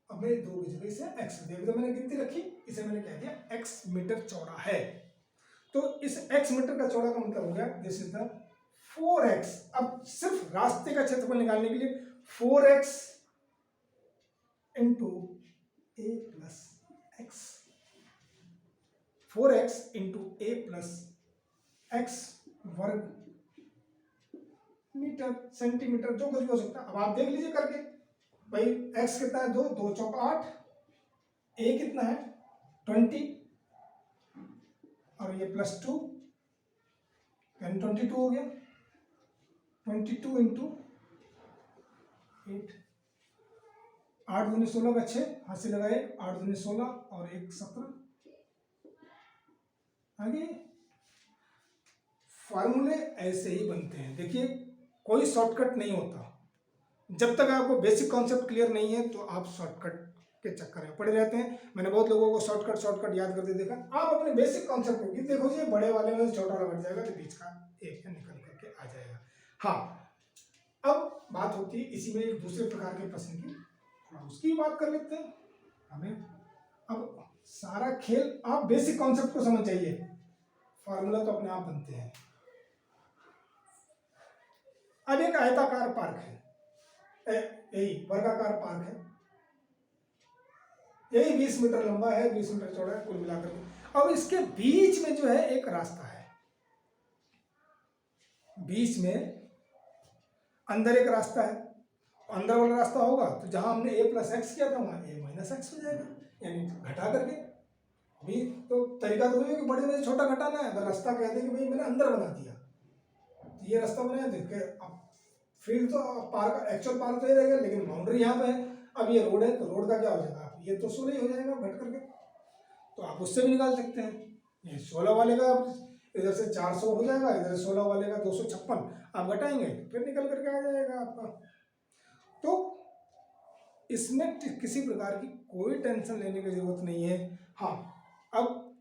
अब मैं 2 की जगह इसे x देखो, तो मैंने गिनती रखी, इसे मैंने कह दिया x मीटर चौड़ा है। तो इस x मीटर का चौड़ा का मतलब हो गया दिस इज द 4x। अब सिर्फ रास्ते का क्षेत्रफल निकालने के लिए 4x × a + x, 4x × a + x वर्ग मीटर सेंटीमीटर जो कुछ भी हो सकता है। अब आप देख लीजिए करके, भाई x कितना है 2, 2 चौक 8, a कितना है 20 और ये +2 यानी 22 हो गया। 22 इंटू 8, 8 दूनी 16 का 6 हाथ से लगाए, 8 दूनी 16 और 1 17। आगे फार्मूले ऐसे ही बनते हैं। देखिए कोई शॉर्टकट नहीं होता। जब तक आपको बेसिक कॉन्सेप्ट क्लियर नहीं है तो आप शॉर्टकट के चक्कर में पड़े रहते हैं। मैंने बहुत लोगों को शॉर्टकट याद करते देखा। आप अपने बेसिक कॉन्सेप्ट को देखो जी, बड़े वाले में छोटा वाला बढ़ जाएगा तो बीच का एक निकल करके आ जाएगा। हाँ, अब बात होती है इसी में एक दूसरे प्रकार के प्रश्न की, उसकी बात कर लेते हैं। हमें अब सारा खेल आप बेसिक कॉन्सेप्ट को समझ जाइए, फार्मूला तो अपने आप बनते हैं। अब एक आयताकार पार्क है, यही वर्गाकार पार्क है, यही 20 मीटर लंबा है, 20 मीटर चौड़ा है कुल मिलाकर के। अब इसके बीच में जो है एक रास्ता है, बीच में अंदर एक रास्ता है। अंदर वाला रास्ता होगा तो जहां हमने a + x किया था वहां a - x हो जाएगा, यानी घटा करके। अभी तो तरीका तो है कि बड़े में छोटा घटाना है। अगर रास्ता कहते हैं कि भाई मैंने अंदर बना दिया तो ये रास्ता बनाया, देखिए अब फील्ड तो पार्क, एक्चुअल पार्क तो ये रहेगा, लेकिन बाउंड्री यहाँ पे है। अब ये रोड है तो रोड का क्या हो जाएगा, ये तो 16 ही हो जाएगा घट करके, तो आप उससे भी निकाल सकते हैं। ये 16 वाले का इधर से 400 हो जाएगा, इधर से 16 वाले का 256, आप घटाएंगे फिर निकल करके आ जाएगा आपका। तो इसमें किसी प्रकार की कोई टेंशन लेने की जरूरत नहीं है। हाँ, अब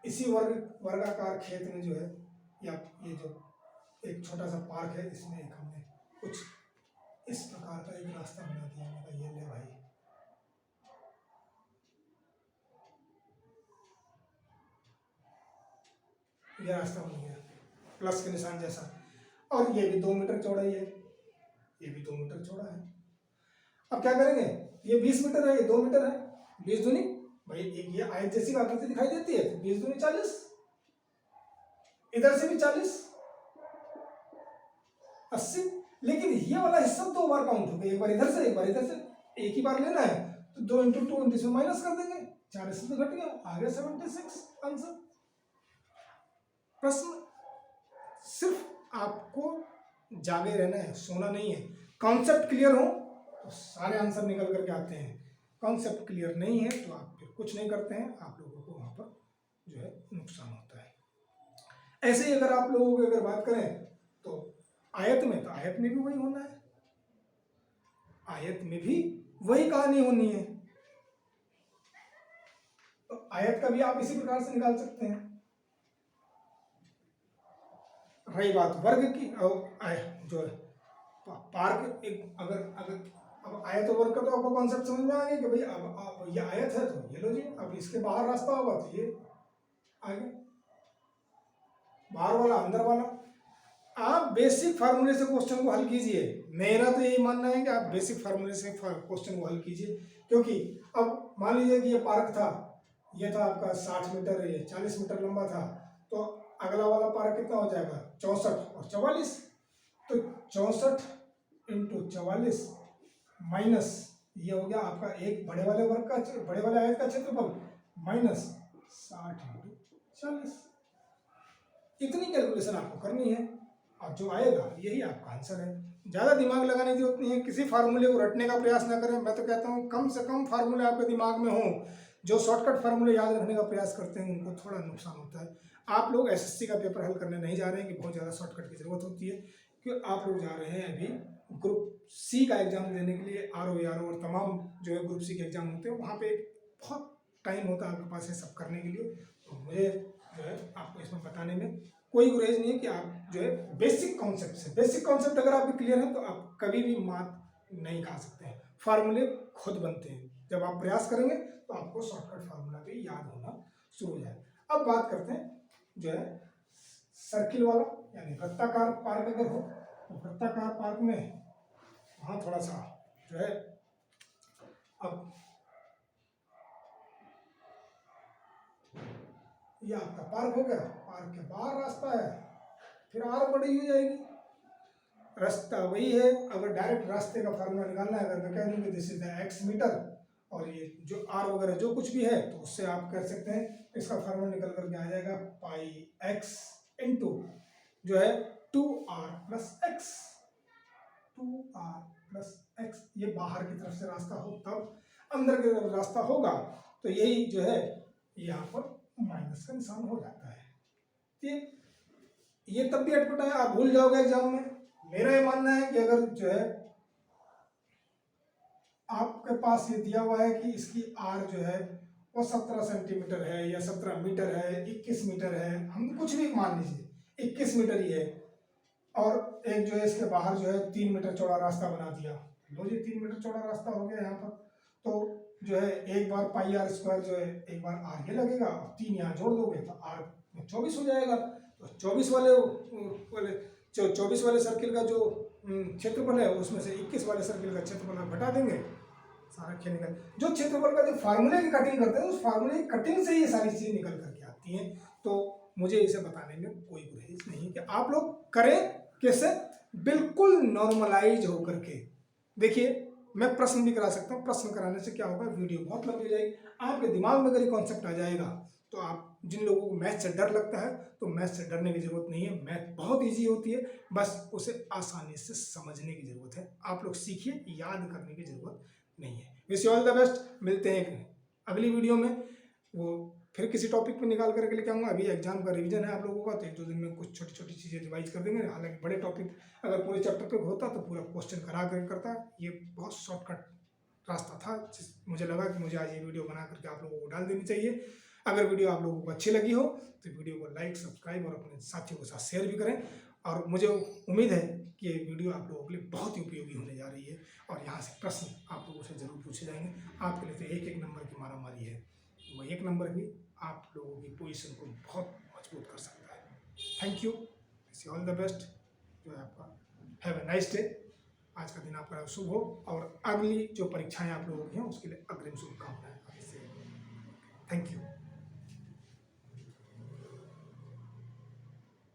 इसी वर्गाकार खेत में जो है, या ये जो एक छोटा सा पार्क है, इसमें एक हमने कुछ इस प्रकार का एक रास्ता बना दिया। मतलब ये ले भाई, ये रास्ता बन गया प्लस के निशान जैसा, और ये भी 2 मीटर चौड़ा ही है, ये भी 2 मीटर चौड़ा है। अब क्या करेंगे, ये 20 मीटर है, ये 2 मीटर है, 20 दूनी भाई एक ये आयत जैसी आकृति दिखाई देती है, तो 20 दूनी 40, इधर से भी 40, 80। लेकिन ये वाला हिस्सा 2 बार काउंट हो गया, एक बार इधर से एक बार इधर से, एक ही बार लेना है तो 2 × 2 इसमें माइनस कर देंगे, 40 से तो घट गया, आ गया 76 आंसर। प्रश्न सिर्फ आपको जागे रहना है, सोना नहीं है। कॉन्सेप्ट क्लियर हो तो सारे आंसर निकल करके आते हैं, कॉन्सेप्ट क्लियर नहीं है तो आप फिर कुछ नहीं करते हैं, आप लोगों को वहां पर जो है नुकसान होता है। ऐसे ही अगर आप लोगों की अगर बात करें तो आयत में, तो आयत में भी वही होना है, आयत में भी वही कहानी होनी है। तो आयत का भी आप इसी प्रकार से निकाल सकते हैं। रही बात वर्ग की, जो पार्क एक अगर अगर अब आयत और वर्ग का तो आपको कॉन्सेप्ट समझ में आ गया कि भाई अब ये आयत है तो ये लो जी, अब इसके बाहर रास्ता होगा तो ये आगे, बाहर वाला अंदर वाला। आप बेसिक फार्मूले से क्वेश्चन को हल कीजिए, मेरा तो यही मानना है कि आप बेसिक फार्मूले से क्वेश्चन को हल कीजिए। क्योंकि अब मान लीजिए कि ये पार्क था, ये था आपका 60 मीटर, ये 40 मीटर लंबा था, तो अगला वाला पार्क कितना हो जाएगा 64 और 44, तो 64 × 44 माइनस ये हो गया आपका एक बड़े वाले वर्ग का, बड़े वाले आयत का क्षेत्रफल, माइनस 60 × 40। इतनी कैलकुलेशन आपको करनी है और जो आएगा यही आपका आंसर है। ज़्यादा दिमाग लगाने की जरूरत नहीं है, किसी फार्मूले को रटने का प्रयास ना करें। मैं तो कहता हूँ कम से कम फार्मूले आपके दिमाग में हों। जो शॉर्टकट फार्मूले याद रखने का प्रयास करते हैं उनको थोड़ा नुकसान होता है। आप लोग एसएससी का पेपर हल करने नहीं जा रहे हैं कि बहुत ज़्यादा शॉर्टकट की जरूरत होती है, क्योंकि आप लोग जा रहे हैं अभी ग्रुप सी का एग्जाम देने के लिए। आर और तमाम जो है ग्रुप सी के एग्जाम होते हैं, वहाँ पे बहुत टाइम होता है आपके पास ये सब करने के लिए। तो मुझे जो है आपको इसमें बताने में कोई गुरेज नहीं है कि आप जो है बेसिक कॉन्सेप्ट अगर आपके क्लियर है तो आप कभी भी मात नहीं खा सकते हैं। फार्मूले खुद बनते हैं, जब आप प्रयास करेंगे तो आपको शॉर्टकट फार्मूला भी याद होना शुरू हो जाए। अब बात करते हैं जो है सर्किल वाला, यानी वृत्ताकार पार्क अगर हो तो वृत्ताकार पार्क में वहाँ थोड़ा सा जो है, अब ये आपका पार्क हो गया, पार्क के बाहर रास्ता है, फिर आर बड़ी हो जाएगी, रास्ता वही है। अगर डायरेक्ट रास्ते का फार्मूला निकालना है, अगर मैं कह दूँ कि this is the X meter और ये जो आर वगैरह जो कुछ भी है, तो उससे आप कह सकते हैं इसका फार्मूला निकल करके आ जाएगा पाई एक्स इंटू जो है 2r plus x, 2r plus x. ये बाहर की तरफ से रास्ता हो तब, अंदर की तरफ रास्ता होगा तो यही जो है यहाँ पर माइनस का निशान हो जाता है। ठीक, ये तब भी अटपटा है, आप भूल जाओगे एग्जाम में। मेरा ये मानना है कि अगर जो है आपके पास ये दिया हुआ है कि इसकी आर जो है वो 17 सेंटीमीटर है या 17 मीटर है, 21 मीटर है, हम कुछ भी मान लीजिए 21 मीटर ही है, और एक जो है इसके बाहर जो है 3 मीटर चौड़ा रास्ता बना दिया, लो जी 3 मीटर चौड़ा रास्ता हो गया यहाँ पर, तो जो है एक बार पाई आर स्क्वायर जो है एक बार आर ये लगेगा और 3 यहाँ जोड़ दोगे तो आर 24 हो जाएगा। तो 24 वाले 24 वाले सर्किल का जो क्षेत्रफल है उसमें से 21 वाले सर्किल का क्षेत्रफल आप घटा देंगे, सारा खेल निकल। जो क्षेत्रफल का जो फार्मूले की कटिंग करते हैं उस फार्मूले की कटिंग से ये सारी चीजें निकल करके आती हैं। तो मुझे इसे बताने में कोई गुरेज नहीं कि आप लोग करें कैसे, बिल्कुल नॉर्मलाइज होकर के। देखिए मैं प्रश्न भी करा सकता हूँ, प्रश्न कराने से क्या होगा, वीडियो बहुत लंबी हो जाएगी, आपके दिमाग में अगर ये कॉन्सेप्ट आ जाएगा तो आप, जिन लोगों को मैथ से डर लगता है तो मैथ से डरने की जरूरत नहीं है, मैथ बहुत ईजी होती है, बस उसे आसानी से समझने की जरूरत है। आप लोग सीखिए, याद करने की जरूरत नहीं है। Wish you all the best, मिलते हैं अगली वीडियो में, वो फिर किसी टॉपिक पे निकाल करके लेके आऊँगा। अभी एग्जाम का रिवीजन है आप लोगों का, तो 1-2 दिन में कुछ छोटी छोटी चीज़ें रिवाइज कर देंगे। हालांकि बड़े टॉपिक अगर पूरे चैप्टर पे होता तो पूरा क्वेश्चन करा कर करता, ये बहुत शॉर्टकट रास्ता था, मुझे लगा कि मुझे आज ये वीडियो बना करके आप लोगों को डाल देनी चाहिए। अगर वीडियो आप लोगों को अच्छी लगी हो तो वीडियो को लाइक, सब्सक्राइब और अपने साथियों के साथ शेयर भी करें। और मुझे उम्मीद है कि ये वीडियो आप लोगों के लिए बहुत ही उपयोगी होने जा रही है और यहाँ से प्रश्न आप लोगों से जरूर पूछे जाएंगे। आपके लिए तो एक एक नंबर की मारामारी है, वो एक नंबर भी आप लोगों की पोजीशन को बहुत मजबूत कर सकता है। Thank you, wish all the best, जो है आपका हैव ए नाइस डे। आज का दिन आपका शुभ हो और अगली जो परीक्षाएं आप लोगों की हैं उसके लिए अग्रिम शुभकामनाएं। Thank you.